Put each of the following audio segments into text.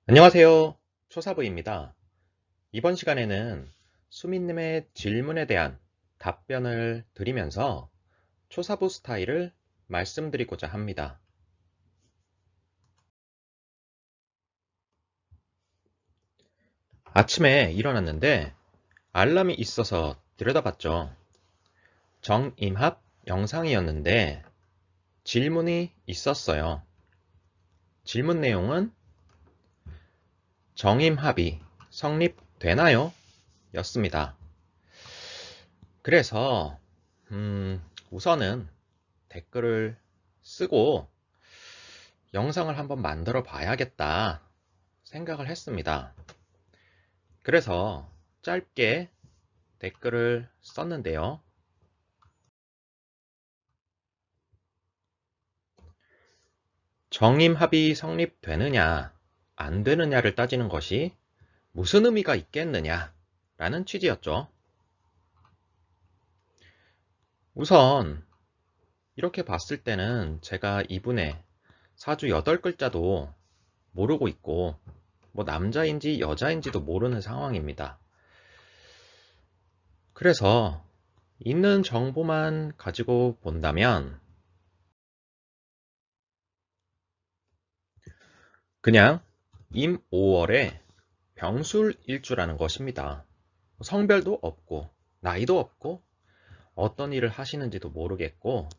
안녕하세요. 초사부입니다. 이번 시간에는 수민님의 질문에 대한 답변을 드리면서 초사부 스타일을 말씀드리고자 합니다. 아침에 일어났는데 알람이 있어서 들여다봤죠. 정임합 영상이었는데 질문이 있었어요. 질문 내용은 정임합이 성립되나요? 였습니다. 그래서 우선은 댓글을 쓰고 영상을 한번 만들어 봐야겠다 생각을 했습니다. 그래서 짧게 댓글을 썼는데요. 정임합이 성립되느냐 안 되느냐를 따지는 것이 무슨 의미가 있겠느냐 라는 취지였죠. 우선 이렇게 봤을 때는 제가 이분의 사주 8글자도 모르고 있고 남자인지 여자인지도 모르는 상황입니다. 그래서 있는 정보만 가지고 본다면 그냥 임 5월에 병술일주라는 것입니다. 성별도 없고 나이도 없고 어떤 일을 하시는지도 모르겠고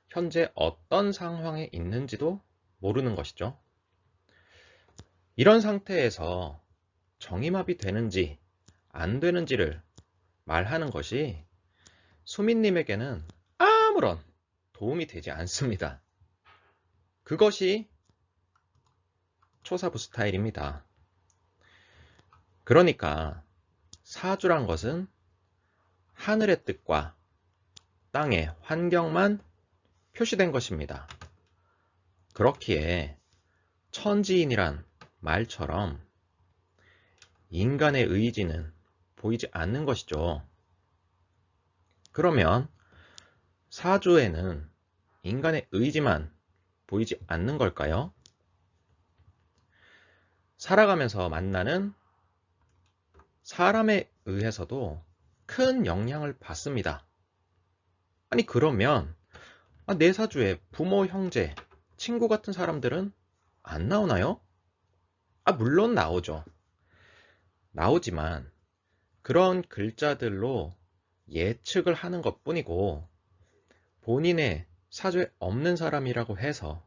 현재 어떤 상황에 있는지도 모르는 것이죠. 이런 상태에서 정임합이 되는지 안 되는지를 말하는 것이 수민님에게는 아무런 도움이 되지 않습니다. 그것이 초사부 스타일입니다. 그러니까 사주란 것은 하늘의 뜻과 땅의 환경만 표시된 것입니다. 그렇기에 천지인이란 말처럼 인간의 의지는 보이지 않는 것이죠. 그러면 사주에는 인간의 의지만 보이지 않는 걸까요? 살아가면서 만나는 사람에 의해서도 큰 영향을 받습니다. 아니 그러면 내 사주에 부모, 형제, 친구 같은 사람들은 안 나오나요? 물론 나오죠. 나오지만 그런 글자들로 예측을 하는 것뿐이고 본인의 사주에 없는 사람이라고 해서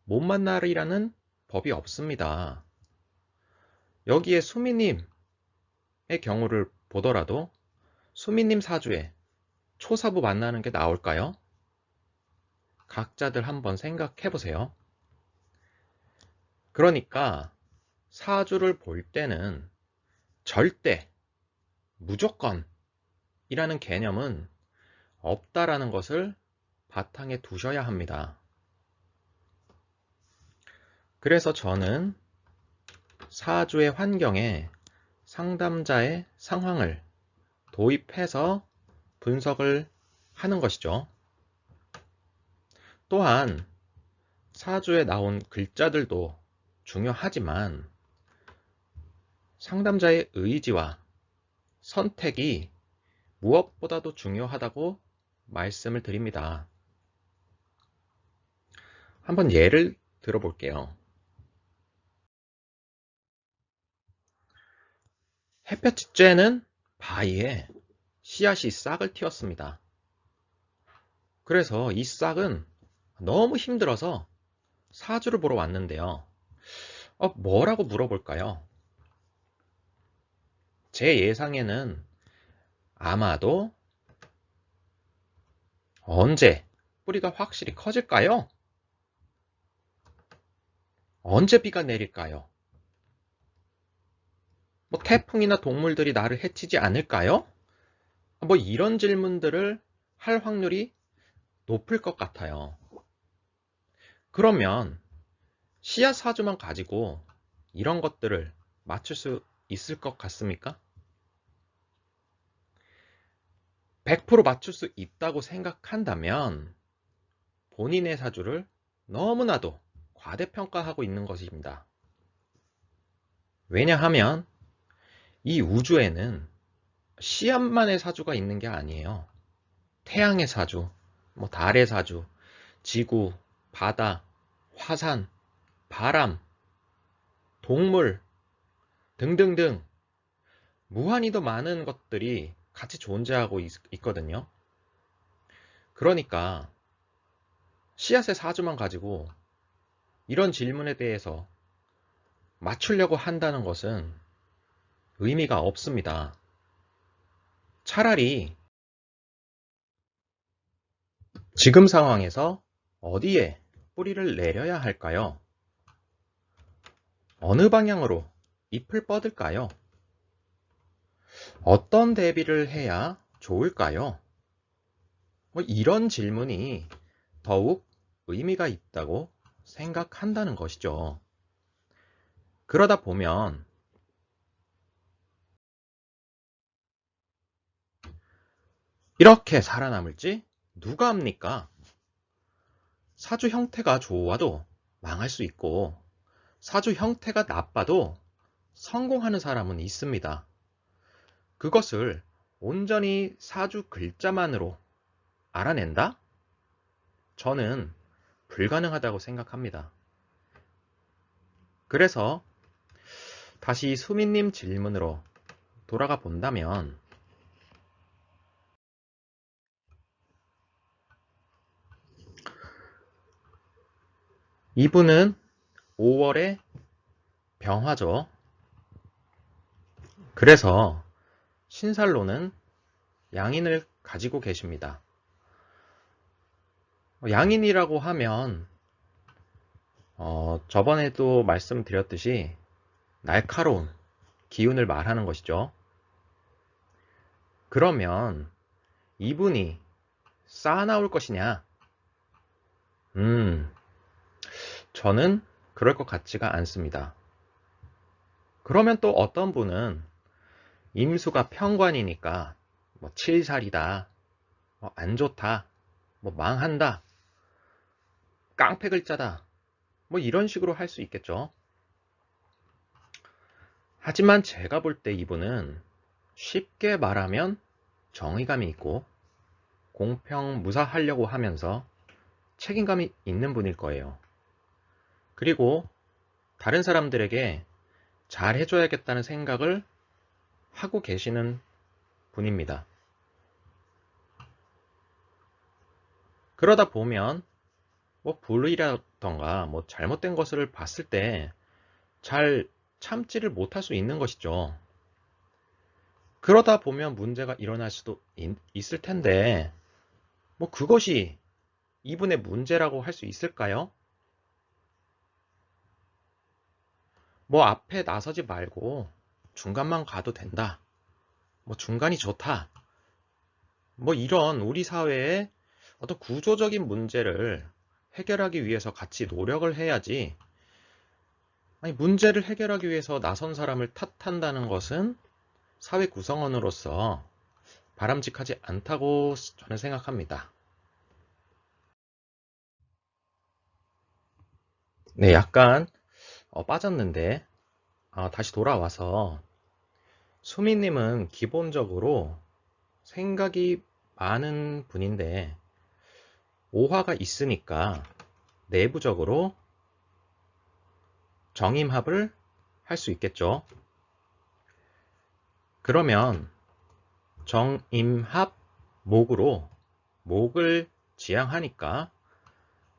못 만나리라는 법이 없습니다. 여기에 수미님의 경우를 보더라도 수미님 사주에 초사부 만나는 게 나올까요? 각자들 한번 생각해 보세요. 그러니까 사주를 볼 때는 절대, 무조건 이라는 개념은 없다라는 것을 바탕에 두셔야 합니다. 그래서 저는 사주의 환경에 상담자의 상황을 도입해서 분석을 하는 것이죠. 또한 사주에 나온 글자들도 중요하지만 상담자의 의지와 선택이 무엇보다도 중요하다고 말씀을 드립니다. 한번 예를 들어볼게요. 햇볕이 쬐는 바위에 씨앗이 싹을 틔웠습니다. 그래서 이 싹은 너무 힘들어서 사주를 보러 왔는데요. 뭐라고 물어볼까요? 제 예상에는 아마도 언제 뿌리가 확실히 커질까요? 언제 비가 내릴까요? 태풍이나 동물들이 나를 해치지 않을까요? 이런 질문들을 할 확률이 높을 것 같아요. 그러면 씨앗 사주만 가지고 이런 것들을 맞출 수 있을 것 같습니까? 100% 맞출 수 있다고 생각한다면 본인의 사주를 너무나도 과대평가하고 있는 것입니다. 왜냐하면 이 우주에는 씨앗만의 사주가 있는 게 아니에요. 태양의 사주, 달의 사주, 지구, 바다, 화산, 바람, 동물 등등등 무한히 더 많은 것들이 같이 존재하고 있거든요. 그러니까 씨앗의 사주만 가지고 이런 질문에 대해서 맞추려고 한다는 것은 의미가 없습니다. 차라리 지금 상황에서 어디에 뿌리를 내려야 할까요? 어느 방향으로 잎을 뻗을까요? 어떤 대비를 해야 좋을까요? 이런 질문이 더욱 의미가 있다고 생각한다는 것이죠. 그러다 보면 이렇게 살아남을지 누가 합니까? 사주 형태가 좋아도 망할 수 있고 사주 형태가 나빠도 성공하는 사람은 있습니다. 그것을 온전히 사주 글자만으로 알아낸다? 저는 불가능하다고 생각합니다. 그래서 다시 수민님 질문으로 돌아가 본다면 이분은 5월의 병화죠. 그래서 신살로는 양인을 가지고 계십니다. 양인이라고 하면 저번에도 말씀드렸듯이 날카로운 기운을 말하는 것이죠. 그러면 이분이 쌓아나올 것이냐? 저는 그럴 것 같지가 않습니다. 그러면 또 어떤 분은 임수가 편관이니까 칠살이다, 안 좋다, 망한다, 깡패 글자다, 이런 식으로 할 수 있겠죠. 하지만 제가 볼 때 이분은 쉽게 말하면 정의감이 있고 공평무사하려고 하면서 책임감이 있는 분일 거예요. 그리고 다른 사람들에게 잘 해줘야겠다는 생각을 하고 계시는 분입니다. 그러다 보면 불의라던가 잘못된 것을 봤을 때 잘 참지를 못할 수 있는 것이죠. 그러다 보면 문제가 일어날 수도 있을 텐데 그것이 이분의 문제라고 할 수 있을까요? 앞에 나서지 말고 중간만 가도 된다. 중간이 좋다. 이런 우리 사회의 어떤 구조적인 문제를 해결하기 위해서 같이 노력을 해야지. 아니, 문제를 해결하기 위해서 나선 사람을 탓한다는 것은 사회 구성원으로서 바람직하지 않다고 저는 생각합니다. 네, 약간 빠졌는데 다시 돌아와서 수미님은 기본적으로 생각이 많은 분인데 오화가 있으니까 내부적으로 정임합을 할 수 있겠죠. 그러면 정임합 목으로 목을 지향하니까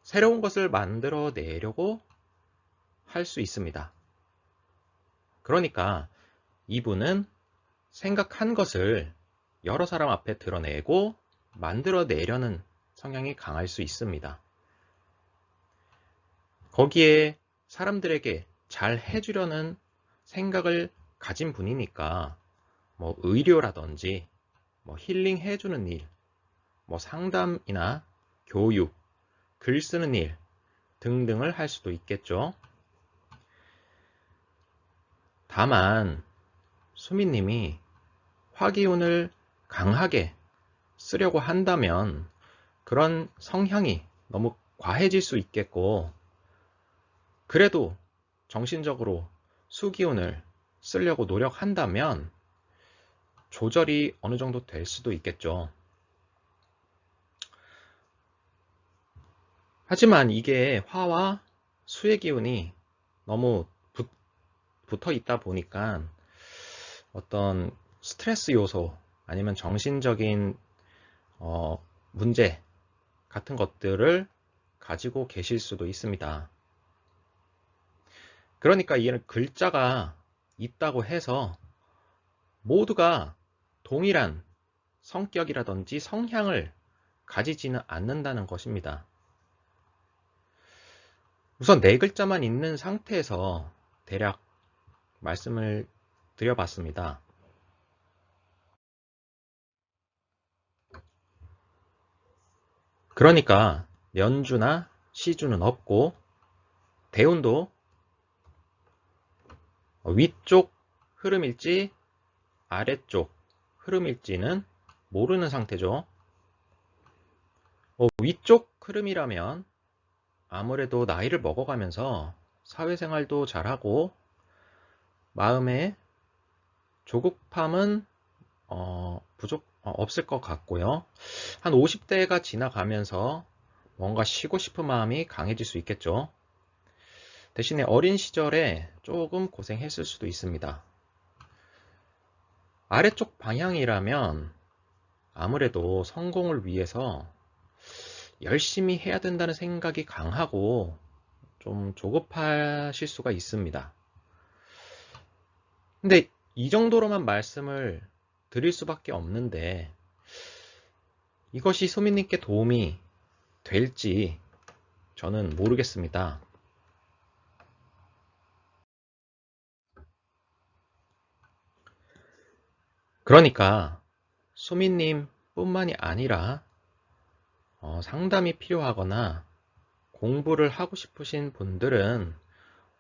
새로운 것을 만들어내려고 할 수 있습니다. 그러니까 이분은 생각한 것을 여러 사람 앞에 드러내고 만들어내려는 성향이 강할 수 있습니다. 거기에 사람들에게 잘 해주려는 생각을 가진 분이니까 의료라든지 힐링 해주는 일, 상담이나 교육, 글 쓰는 일 등등을 할 수도 있겠죠. 다만 수미님이 화기운을 강하게 쓰려고 한다면 그런 성향이 너무 과해질 수 있겠고, 그래도 정신적으로 수기운을 쓰려고 노력한다면 조절이 어느 정도 될 수도 있겠죠. 하지만 이게 화와 수의 기운이 너무 붙어 있다 보니까 어떤 스트레스 요소 아니면 정신적인 문제 같은 것들을 가지고 계실 수도 있습니다. 그러니까 이는 글자가 있다고 해서 모두가 동일한 성격이라든지 성향을 가지지는 않는다는 것입니다. 우선 네 글자만 있는 상태에서 대략 말씀을 드려봤습니다. 그러니까 면주나 시주는 없고 대운도 위쪽 흐름일지 아래쪽 흐름일지는 모르는 상태죠. 위쪽 흐름이라면 아무래도 나이를 먹어가면서 사회생활도 잘하고 마음에 조급함은 없을 것 같고요. 한 50대가 지나가면서 뭔가 쉬고 싶은 마음이 강해질 수 있겠죠. 대신에 어린 시절에 조금 고생했을 수도 있습니다. 아래쪽 방향이라면 아무래도 성공을 위해서 열심히 해야 된다는 생각이 강하고 좀 조급하실 수가 있습니다. 근데 이 정도로만 말씀을 드릴 수밖에 없는데 이것이 소민님께 도움이 될지 저는 모르겠습니다. 그러니까 소민님 뿐만이 아니라 상담이 필요하거나 공부를 하고 싶으신 분들은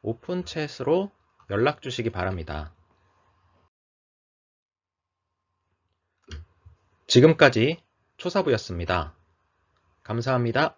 오픈챗으로 연락 주시기 바랍니다. 지금까지 초사부였습니다. 감사합니다.